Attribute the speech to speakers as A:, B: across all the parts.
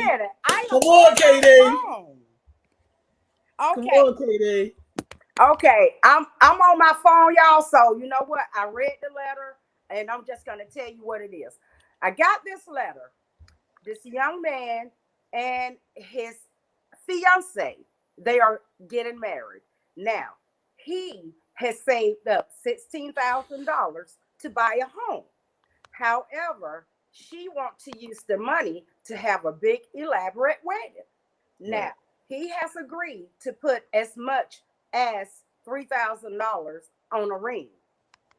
A: minute. I
B: Come
A: don't
B: on,
A: think
B: KD.
A: I'm wrong.
B: Come
A: Okay.
B: on, KD.
A: Okay. I'm on my phone, y'all. So you know what? I read the letter and I'm just gonna tell you what it is. I got this letter. This young man and his fiance, they are getting married. Now, he has saved up $16,000 to buy a home. However, she wants to use the money to have a big elaborate wedding.
B: Right.
A: Now, he has agreed to put as much as $3,000 on a ring.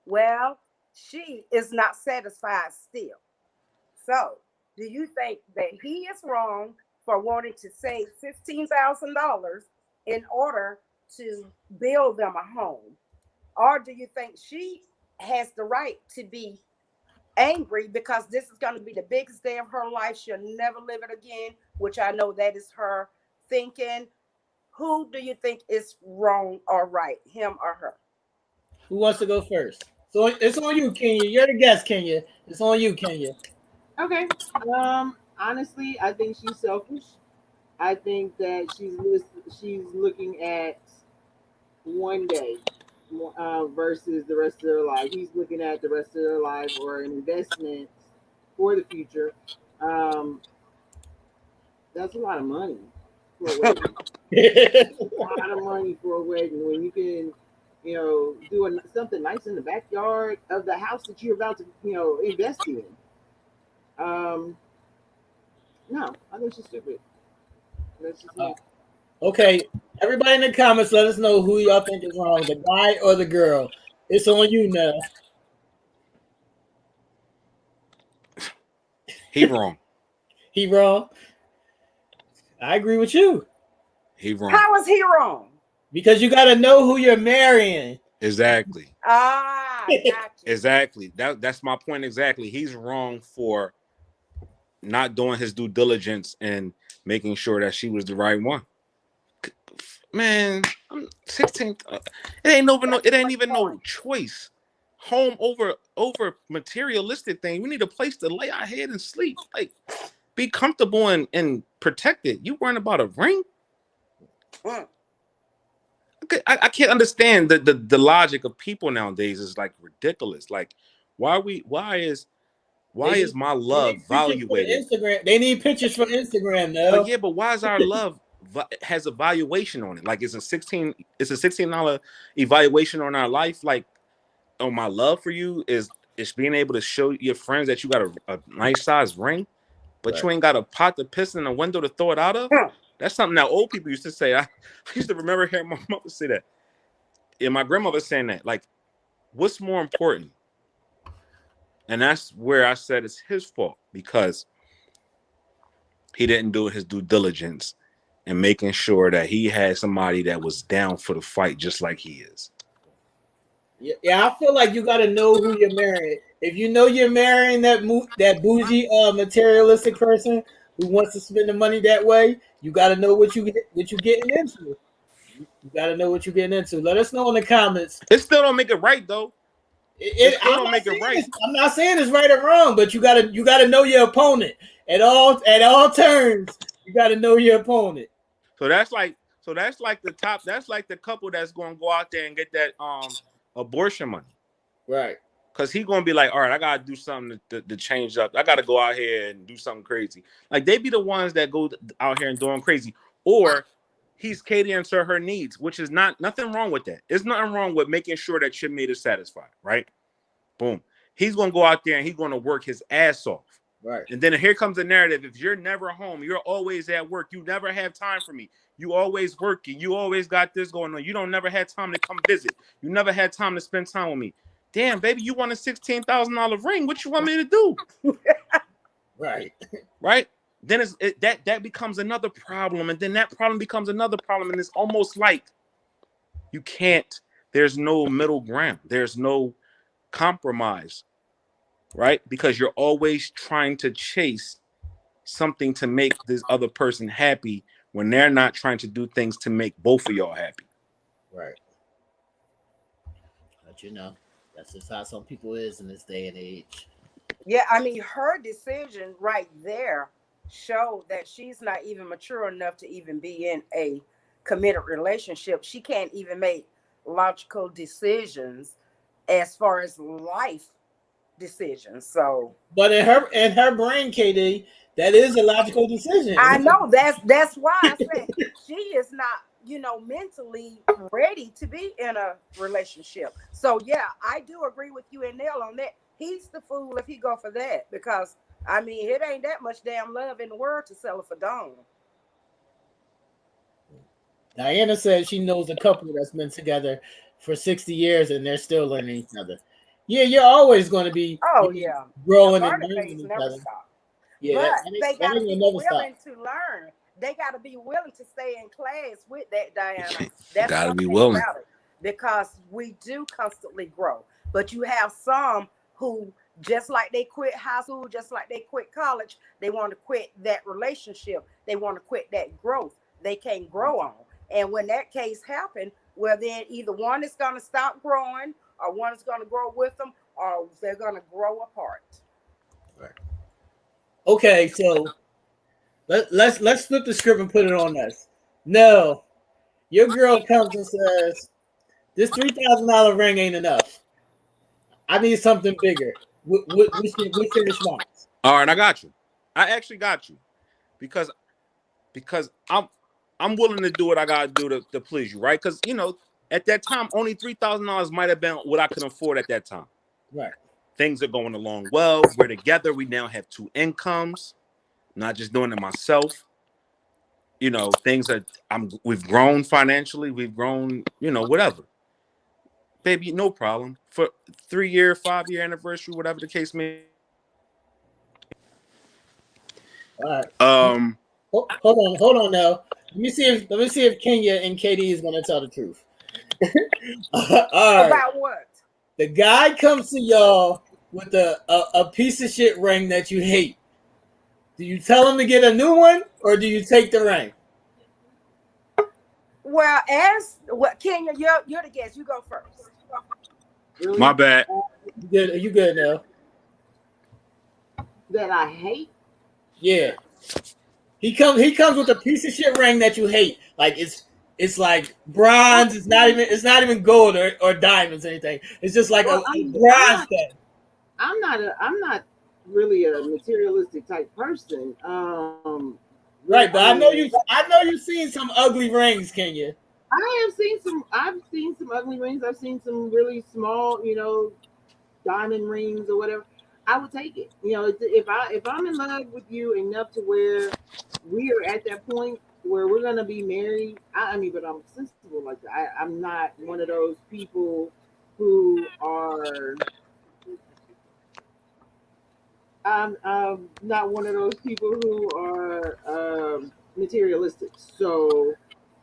A: Well, she is not satisfied still. So, do you think that he is wrong for wanting to save $15,000 in order to build them a home? Or do you think she has the right to be angry because this is going to be the biggest day of her life? She'll never live it again, which I know that is her thinking. Who do you think is wrong or right, him or her?
B: Who wants to go first? So it's on you, Kenya. You're the guest, Kenya. It's on you, Kenya.
C: Okay. Honestly, I think she's selfish. I think that she's looking at one day versus the rest of their life. He's looking at the rest of their life or an investment for the future. Um, that's a lot of money for a wedding. A lot of money for a wedding when you can, do something nice in the backyard of the house that you're about to, invest in. Um, no, I think she's stupid. That's just
B: Uh,
C: me.
B: okay, everybody in the comments, let us know who y'all think is wrong, the guy or the girl. It's on you now.
D: He wrong.
B: He wrong. I agree with you
D: He wrong.
A: How is he wrong?
B: because you got to know who you're marrying.
D: Exactly.
A: Ah, got you.
D: Exactly. That's my point exactly. He's wrong for not doing his due diligence and making sure that she was the right one. Man, I'm 16. It ain't even no choice. Home over materialistic thing. We need a place to lay our head and sleep. Like be comfortable and protected. You worrying about a ring?
A: Mm.
D: I can't understand the logic of people nowadays is like ridiculous. Like
B: They
D: why is
B: need,
D: my
B: they
D: love
B: need pictures for
D: valuated?
B: Instagram. They need pictures for Instagram,
D: But
B: though.
D: yeah, but why is our love has a valuation on it? Like it's a $16 evaluation on our life. Like, oh, my love for you is being able to show your friends that you got a nice size ring, but
B: Right.
D: you ain't got a pot to piss in a window to throw it out of.
A: Hmm.
D: That's something that old people used to say. I used to remember hearing my mother say that. And my grandmother saying that. Like, what's more important? And that's where I said it's his fault because he didn't do his due diligence and making sure that he had somebody that was down for the fight just like he is.
B: Yeah, I feel like you got to know who you're marrying. If you know you're marrying that bougie, materialistic person who wants to spend the money that way, you got to know what you getting into. You got to know what you're getting into. Let us know in the comments.
D: It still don't make it right though. It still don't make it right.
B: I'm not saying it's right or wrong, but you gotta know your opponent at all turns. You got to know your opponent.
D: So that's like the top. That's like the couple that's going to go out there and get that abortion money.
B: Right.
D: Cause he gonna be like, all right, I gotta do something to change up. I gotta go out here and do something crazy. Like they be the ones that go out here and doing crazy, or he's catering to her needs, which is nothing wrong with that. There's nothing wrong with making sure that your mate is satisfied, right? Boom. He's gonna go out there and he's gonna work his ass off.
B: Right.
D: And then here comes the narrative. If you're never home, you're always at work. You never have time for me. You always working. You always got this going on. You don't never had time to come visit. You never had time to spend time with me. Damn, baby, you want a $16,000 ring. What you want me to do?
B: Right.
D: Right? Then that becomes another problem. And then that problem becomes another problem. And it's almost like you can't, there's no middle ground. There's no compromise, right? Because you're always trying to chase something to make this other person happy when they're not trying to do things to make both of y'all happy.
B: Right. But that's just how some people is in this day and age.
A: Yeah, I mean, her decision right there show that she's not even mature enough to even be in a committed relationship. She can't even make logical decisions as far as life decisions. So
B: But in her brain, KD, that is a logical decision.
A: I know that's why I said she is not, mentally ready to be in a relationship. So yeah, I do agree with you and Nell on that. He's the fool if he go for that because I mean it ain't that much damn love in the world to sell it for Dawn.
B: Diana said she knows a couple that's been together for 60 years and they're still learning each other. Yeah, you're always going to be
A: Oh yeah, the
B: growing and
A: learning
B: learning
A: phase
B: each
A: never
B: other.
A: stops.
B: Yeah,
A: But they
B: that
A: got to
B: ain't
A: be
B: gonna never stop.
A: willing to learn. They got to be willing to stay in class with that, Diana. That's
D: Got to
A: one
D: be
A: thing
D: willing.
A: about it because we do constantly grow. But you have some who, just like they quit high school, just like they quit college, they want to quit that relationship. They want to quit that growth. They can't grow on. And when that case happened, well, then either one is going to stop growing or one is going to grow with them or they're going to grow apart.
B: Okay, so let's flip the script and put it on us. No, your girl comes and says, "This $3,000 ring ain't enough. I need something bigger." What's your response?
D: All right, I got you. I actually got you because I'm willing to do what I gotta do to please you, right? Because at that time, only $3,000 might have been what I could afford at that time.
B: Right.
D: Things are going along well. We're together. We now have two incomes. I'm not just doing it myself. Things are we've grown financially. We've grown, whatever. Baby, no problem. For 3-year, 5-year anniversary, whatever the case may.
B: All right.
D: Um.
B: Hold on now. Let me see if Kenya and KD is gonna tell the truth. All right.
A: About what?
B: The guy comes to y'all with a piece of shit ring that you hate. Do you tell him to get a new one or do you take the ring?
A: Well, as what Kenya, you're the guest. You go first.
C: Really?
D: My bad.
B: You good? Are you good now?
C: That I hate.
B: Yeah. He comes with a piece of shit ring that you hate. Like it's like bronze. It's not even gold or diamonds or anything. It's just like
C: Well,
B: a bronze thing.
C: I'm not really a materialistic type person.
B: Right, but
C: I mean,
B: I know you've seen some ugly rings, Kenya.
C: I've seen some ugly rings. I've seen some really small, diamond rings or whatever. I would take it. If I'm in love with you enough to where we are at that point where we're gonna be married. I mean, but I'm sensible like that. I'm not one of those people who are. I'm not one of those people who are materialistic. So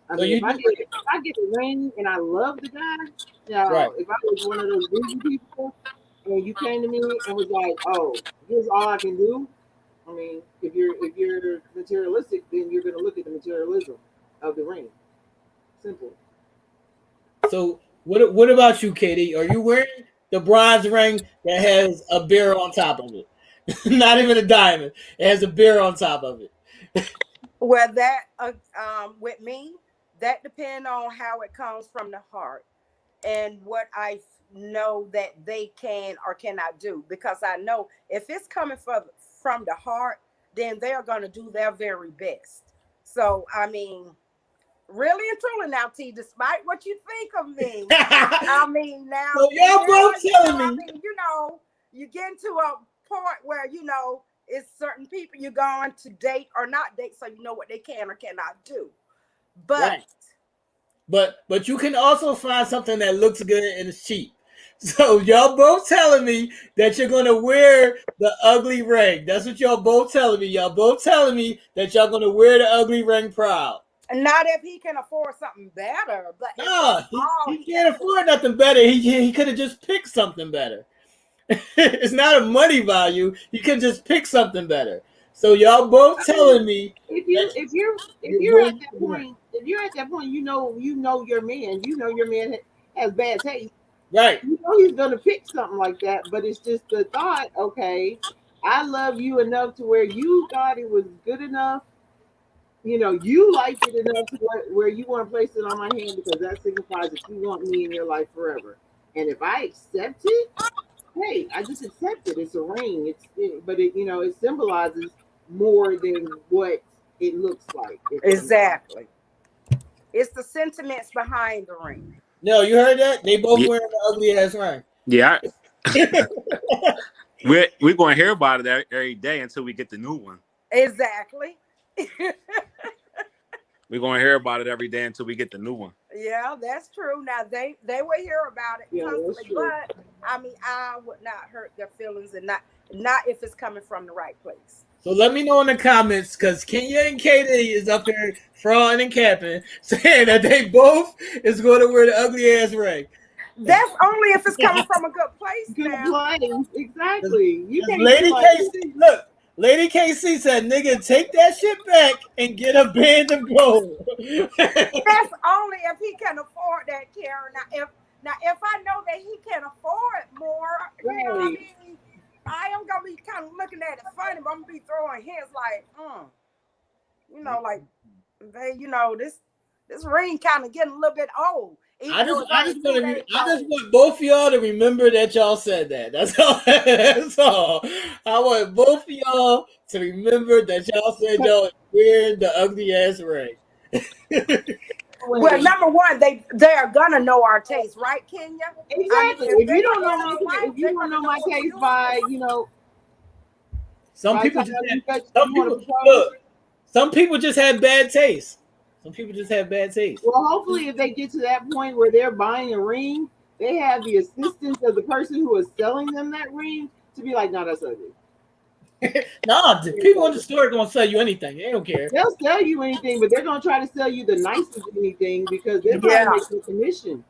C: I
B: So
C: mean,
B: you do
C: if I get a ring and I love the guy,
B: right.
C: if I was one of those bougie people and you came to me and was like, "Oh, here's all I can do," I mean, if you're materialistic, then you're gonna look at the materialism of the ring. Simple.
B: So what about you, Katie? Are you wearing the bronze ring that has a bear on top of it? Not even a diamond. It has a bear on top of it.
A: Well, that with me, that depends on how it comes from the heart and what know that they can or cannot do. Because I know if it's coming from the heart, then they're going to do their very best. So I mean, really and truly, now T, despite what you think of me, I mean, now,
B: So y'all both telling
A: I
B: me.
A: mean, you get into a point where, it's certain people you're going to date or not date, so you know what they can or cannot do. But
B: Right. But you can also find something that looks good and is cheap. So y'all both telling me that you're gonna wear the ugly ring. That's what y'all both telling me. Y'all both telling me that y'all gonna wear the ugly ring proud.
A: not if he can afford something better, but if
B: No,
A: that's all
B: he
A: he can
B: can't afford nothing better. He could have just picked something better. It's not a money value. He could just pick something better. So y'all both
C: I mean,
B: telling me
C: if
B: that
C: you if you if
B: you're
C: you're at
B: going
C: that
B: to
C: point, you know your man. You know your man has bad taste.
B: right.
C: You know he's gonna pick something like that. But it's just the thought. Okay, I love you enough to where you thought it was good enough. You know, you liked it enough to where you want to place it on my hand because that signifies that you want me in your life forever. And if I accept it, hey, I just accept it. It's a ring. But it, you know, it symbolizes more than what it looks like.
A: Exactly. It's the sentiments behind the ring.
B: No, you heard that? They both
D: Yeah.
B: wearing the ugly ass ring.
D: Yeah. We're going to hear about it every day until we get the new one.
A: Exactly.
D: We're going to hear about it every day until we get the new one.
A: Yeah, that's true. Now they will hear about it constantly, but I mean, I would not hurt their feelings, and not if it's coming from the right place.
B: So let me know in the comments, because Kenya and Katie is up here frauding and capping, saying that they both is going to wear the ugly ass ring.
A: That's only if it's coming from a good place.
C: Good
A: now.
C: place, exactly. You can't
B: Lady
C: like,
B: KC, look, Lady KC said, "Nigga, take that shit back and get a band of gold."
A: That's only if he can afford that, Karen. Now if I know that he can afford more, you know what I mean, I am gonna be kind of looking at it funny, but I'm gonna be throwing hints like, you know, like, you know, this ring kind of getting a little bit old.
B: I just want both of y'all to remember that y'all said that. That's all. That's all. I want both of y'all to remember that y'all said y'all wearing the ugly ass ring.
A: Well, number one, they are gonna know our taste, right, Kenya?
C: Exactly. If you don't know my taste by, you know,
B: some people just have bad taste. Some people just have bad taste.
C: Well, hopefully, if they get to that point where they're buying a ring, they have the assistance of the person who is selling them that ring to be like, "No, that's ugly."
B: Nah, people in the store are gonna sell you anything. They don't care.
C: They'll sell you anything, but they're gonna try to sell you the nicest anything because they're trying to make a commission.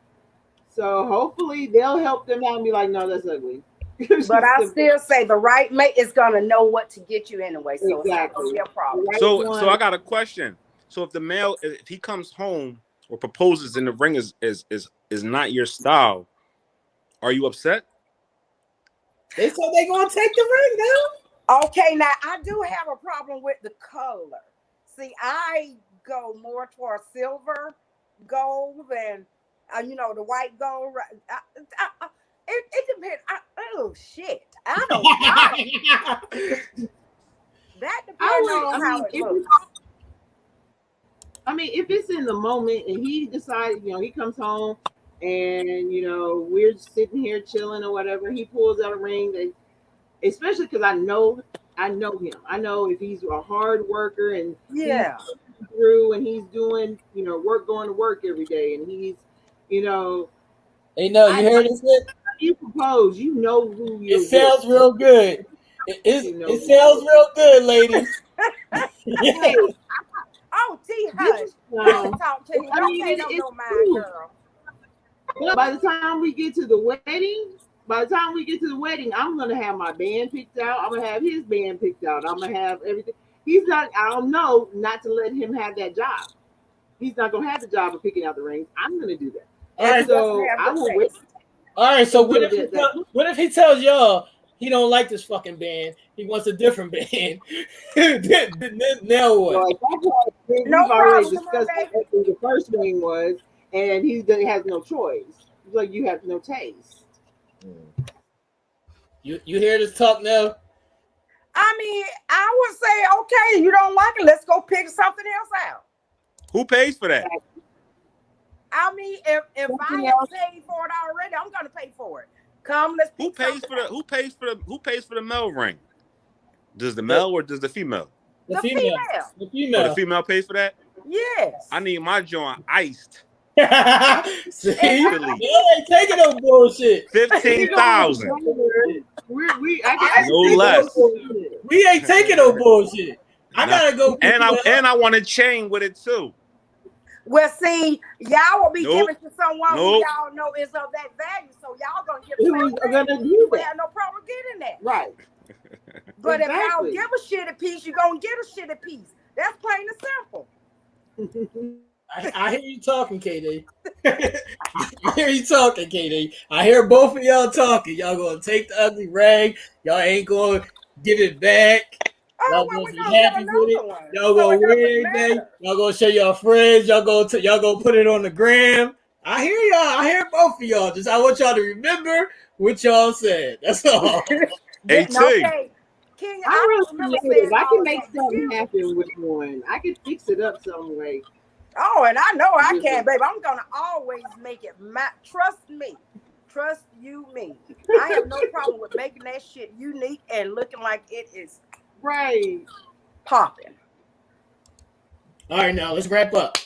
C: So hopefully, they'll help them out and be like, "No, that's ugly."
A: But I still say the right mate is gonna know what to get you anyway, so it's not gonna be a problem.
C: Right
D: So I got a question. So if the male, if he comes home or proposes and the ring is not your style, are you upset?
B: They said they're gonna take the ring now.
A: Okay, now I do have a problem with the color. See, I go more towards silver, gold, and you know, the white gold. It depends. Oh shit! I don't know. That depends on how it looks.
C: I mean, if it's in the moment and he decides, you know, he comes home and, you know, we're sitting here chilling or whatever, he pulls out a ring, that, especially because I know him. I know if he's a hard worker and he's through and he's doing, you know, going to work every day and he's, you know.
B: Hey, no, you heard this?
C: You propose, you know who you're
B: It sounds real good. It sounds real good, ladies.
A: Oh, T, hush. Don't talk to him. Don't say no mind, girl.
C: But by the time we get to the wedding, I'm gonna have my band picked out. I'm gonna have his band picked out. I'm gonna have everything. I'll know not to let him have that job. He's not gonna have the job of picking out the rings. I'm gonna do that.
B: All right,
C: so I will wait.
B: All right, so what if he tells y'all he don't like this fucking band? He wants a different band. Now what?
C: We've already discussed what the first ring was, and he has no choice. Like, you have no taste.
B: You hear this talk now?
A: I mean, I would say, okay, you don't like it, let's go pick something else out.
D: Who pays for that?
A: I mean, if I have paid for it already, I'm gonna pay for it. Come, let's. Who pays
D: for the male ring? Does the male or does the female?
A: The female.
B: The female.
D: Oh, the female pays for that?
A: Yes.
D: I need my joint iced.
B: See, y'all ain't taking no bullshit.
D: 15,000. No less.
B: We ain't taking no bullshit. I gotta go.
D: And I want a chain with it too.
A: Well, see, y'all will be giving to someone who y'all know is of that value, so y'all gonna give. We have no problem getting that.
C: Right.
A: But if y'all give a shitty piece, you're gonna get a shitty piece. That's plain and simple.
B: I hear you talking, KD. I hear you talking, KD. I hear both of y'all talking. Y'all gonna take the ugly rag. Y'all ain't going. give it back.
A: Oh,
B: Y'all
A: well,
B: gonna
A: we're
B: be
A: gonna get
B: happy with it.
A: another one.
B: Y'all
A: So
B: gonna
A: it
B: wear it
A: doesn't
B: every day.
A: matter.
B: Y'all gonna show y'all friends. Y'all gonna put it on the gram. I hear y'all. I hear both of y'all. Just I want y'all to remember what y'all said. That's all.
A: Yeah,
D: Hey
A: no,
D: T,
A: okay. King,
C: I'm
A: I
C: really
A: don't remember
C: creative.
A: saying
C: I can
A: all of
C: make
A: that to
C: something
A: you.
C: happen with one. I can fix it up some way.
A: Oh, and I know I
C: Just
A: can, baby. I'm gonna always make it trust me. Trust you me. I have no problem with making that shit unique and looking like it is
C: right.
A: popping.
B: All right, now let's wrap up.